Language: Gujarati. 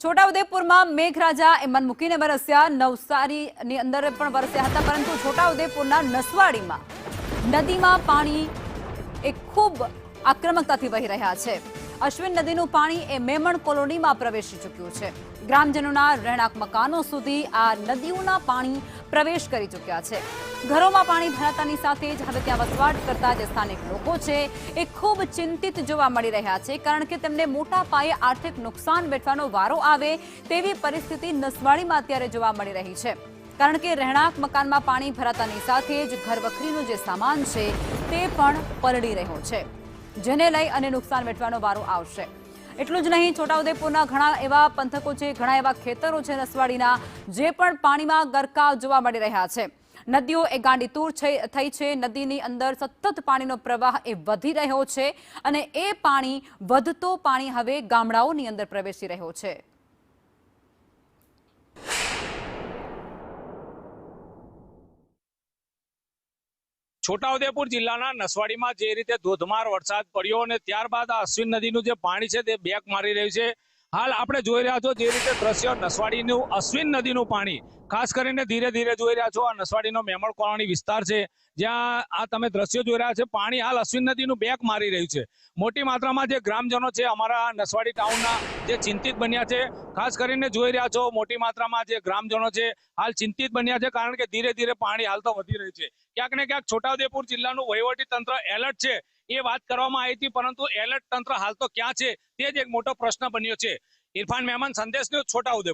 છોટાઉદેપુરમાં મેઘરાજા એ મન મૂકીને વરસ્યા, નવસારીની અંદર પણ વરસ્યા હતા, પરંતુ છોટાઉદેપુરના નસવાડીમાં નદીમાં પાણી એ ખૂબ આક્રમકતાથી વહી રહ્યા છે। અશ્વિન નદીનું પાણી એ મેમણ કોલોનીમાં પ્રવેશી ચૂક્યું છે। ગ્રામજનોના રહેણાંક મકાનો સુધી આ નદીઓના પાણી પ્રવેશ કરી ચૂક્યા છે। ઘરોમાં પાણી ભરાતાની સાથે જ હવે ત્યાં વસવાટ કરતા જે સ્થાનિક લોકો છે એ ખૂબ ચિંતિત જોવા મળી રહ્યા છે, કારણ કે તેમને મોટા પાયે આર્થિક નુકસાન વેઠવાનો વારો આવે તેવી પરિસ્થિતિ નસવાડીમાં અત્યારે જોવા મળી રહી છે। કારણ કે રહેણાંક મકાનમાં પાણી ભરાતાની સાથે જ ઘરવખરીનો જે સામાન છે તે પણ પલળી રહ્યો છે, જેને લઈ અને નુકસાન વેઠવાનો વારો આવશે। એટલું જ નહીં, છોટાઉદેપુરના ઘણા એવા પંથકો છે, ઘણા એવા ખેતરો છે નસવાડીના, જે પણ પાણીમાં ગરકાવ જોવા મળી રહ્યા છે। નદીઓ એ ગાંડીતૂર થઈ છે, નદીની અંદર સતત પાણીનો પ્રવાહ એ વધી રહ્યો છે અને એ પાણી વધતો પાણી હવે ગામડાઓની અંદર પ્રવેશી રહ્યો છે। છોટાઉદેપુર જિલ્લાના નસવાડીમાં જે રીતે ધોધમાર વરસાદ પડ્યો અને ત્યારબાદ આ અશ્વિન નદીનું જે પાણી છે તે બેક મારી રહ્યું છે। હાલ આપણે જોઈ રહ્યા છો જે રીતે દ્રશ્ય નસવાડીનું અશ્વિન નદીનું પાણી ખાસ કરીને ધીરે ધીરે જોઈ રહ્યા છો। આ નસવાડીનો મેમણ કોલોની વિસ્તાર છે, જ્યાં આ તમે દ્રશ્યો જોઈ રહ્યા છો, પાણી હાલ અશ્વિન નદીનું બેક મારી રહ્યું છે। મોટી માત્રામાં જે ગ્રામજનો છે અમારા નસવાડી ટાઉનના જે ચિંતિત બન્યા છે, ખાસ કરીને જોઈ રહ્યા છો મોટી માત્રામાં જે ગ્રામજનો છે હાલ ચિંતિત બન્યા છે, કારણ કે ધીરે ધીરે પાણી હાલ તો વધી રહ્યું છે। ક્યાંક ને ક્યાંક છોટાઉદેપુર જિલ્લાનું વહીવટી તંત્ર એલર્ટ છે એ વાત કરવામાં આવી હતી, પરંતુ એલર્ટ તંત્ર હાલ તો ક્યાં છે તે જ એક મોટો પ્રશ્ન બન્યો છે। ઇરફાન મેમન, સંદેશ ન્યૂઝ, છોટાઉદેપુર।